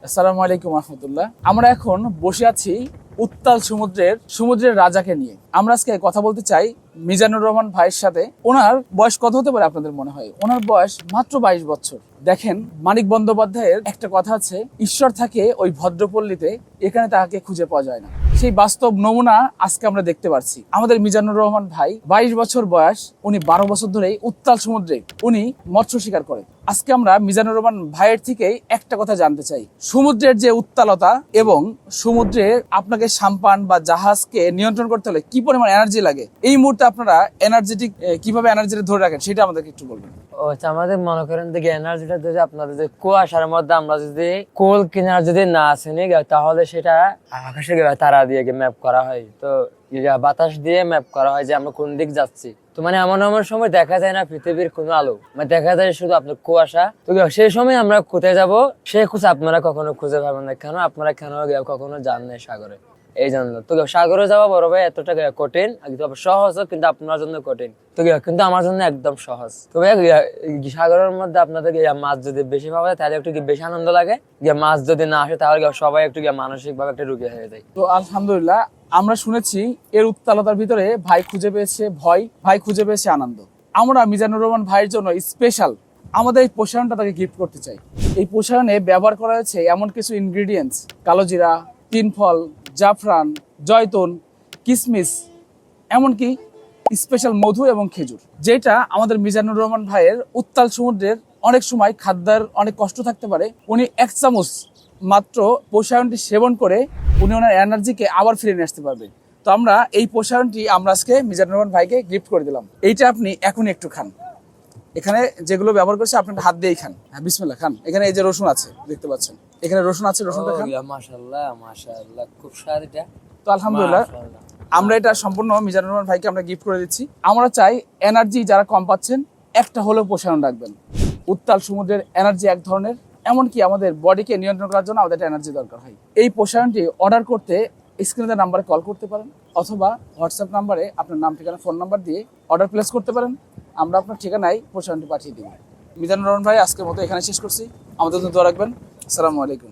আসসালামু আলাইকুম রহমতুল্লাহ। আমরা এখন বসে আছি উত্তাল সমুদ্রের রাজাকে নিয়ে। আমরা আজকে কথা বলতে চাই মিজানুর রহমান ভাইয়ের সাথে। ওনার বয়স কত হতে পারে আপনাদের মনে হয়? ওনার বয়স মাত্র 22 বছর। দেখেন, মানিক বন্দ্যোপাধ্যায়ের একটা কথা আছে, ঈশ্বর থাকে ওই ভদ্রপল্লীতে, এখানে তাকে খুঁজে পাওয়া যায় না। সেই বাস্তব নমুনা আজকে আমরা দেখতে পাচ্ছি। আমাদের মিজানুর রহমান ভাই 22 বছর বয়স, উনি 12 বছর ধরে উত্তাল সমুদ্রে উনি মৎস্য শিকার করেন। আজকে আমরা মিজানুর রহমান ভাইয়ের থেকেই একটা কথা জানতে চাই, সমুদ্রের যে উত্তালতা এবং সমুদ্রে আপনাকে সাম্পান বা জাহাজকে নিয়ন্ত্রণ করতে হলে কি পরিমাণ এনার্জি লাগে, এই মুহূর্তে আপনারা কিভাবে এনার্জিটা ধরে রাখেন সেটা আমাদেরকে একটু বলবেন। আমাদের মনে করেন দেখি এনার্জিটা যদি আপনাদের যদি কুয়াশার মধ্যে আমরা যদি কোল কিনার যদি না আসেনি তাহলে সেটা আকাশের তারা দিয়ে ম্যাপ করা হয়, তো বাতাস দিয়ে ম্যাপ করা হয় যে আমরা কোন দিক যাচ্ছি। তো মানে এমন এমন সময় দেখা যায় না পৃথিবীর কোনো আলো, মানে দেখা যায় শুধু আপনার কুয়াশা। তো সেই সময় আমরা কোথায় যাব সে খুঁজে আপনারা কখনো খুঁজে পাবেন না। কেন আপনারা কখনো যান নাই সাগরে, এই জন্য। তো সাগরে যাওয়া বড় ভাই এতটা কঠিন, সহজ কিন্তু আপনার জন্য কঠিন, তো কিন্তু আমার জন্য একদম সহজ। তো সাগরের মধ্যে আপনাদের মাছ যদি বেশি পাওয়া যায় তাহলে একটু বেশি আনন্দ লাগে, মাছ যদি না আসে তাহলে সবাই একটু মানসিক ভাবে একটা রুগী হয়ে যায়। তো আলহামদুলিল্লাহ, আমরা শুনেছি এর উত্তালতার ভিতরে ভাই খুঁজে পেয়েছে ভয়, ভাই খুঁজে পেয়েছে আনন্দ। আমরা মিজানুর রহমান ভাইয়ের জন্য স্পেশাল আমাদের এই পোষায়নটা তাকে গিফট করতে চাই। এই পোষায়নে ব্যবহার করা হয়েছে এমন কিছু ইনগ্রিডিয়েন্টস, কালোজিরা, তিনফল, জাফরান, জয়তুন, কিসমিস, এমনকি স্পেশাল মধু এবং খেজুর, যেটা আমাদের মিজানুর রহমান ভাইয়ের উত্তাল সমুদ্রের অনেক সময় খাদ্যের অনেক কষ্ট থাকতে পারে, উনি 1 চামচ মাত্র পোষায়নটি সেবন করে উনি ওনার এনার্জিকে আবার ফিরে নিয়ে আসতে পারবেন। তো আমরা এই পোষায়নটি আমরা আজকে মিজানুর রহমান ভাইকে গিফট করে দিলাম। এইটা আপনি এখনই একটু খান। এখানে যেগুলো ব্যবহার করছে আপনি হাত দিয়েই খান। হ্যাঁ, বিসমিল্লাহ খান। এখানে এই যে রসুন আছে, দেখতে পাচ্ছেন এখানে রসুন আছে, রসুনটা খান। মাশাআল্লাহ মাশাআল্লাহ, খুব স্বাদ এটা। তো আলহামদুলিল্লাহ, আমরা এটা সম্পূর্ণ মিজানুর রহমান ভাইকে আমরা গিফট করে দিচ্ছি। আমরা চাই এনার্জি যারা কম পাচ্ছেন একটা হলেও পোষায়ন রাখবেন। উত্তাল সমুদ্রের এনার্জি এক ধরনের, এমনকি আমাদের বডিকে নিয়ন্ত্রণ করার জন্য আমাদের এনার্জি দরকার হয়। এই পোষায়নটি অর্ডার করতে স্ক্রিনে নাম্বারে কল করতে পারেন, অথবা হোয়াটসঅ্যাপ নাম্বারে আপনার নাম ঠিকানা ফোন নাম্বার দিয়ে অর্ডার প্লেস করতে পারেন। আমরা আপনার ঠিকানায় পোষায়নটি পাঠিয়ে দিব। মিজানুর রহমান ভাই, আজকের মতো এখানে শেষ করছি। আমাদের জন্য দোয়া রাখবেন। আসসালামু আলাইকুম।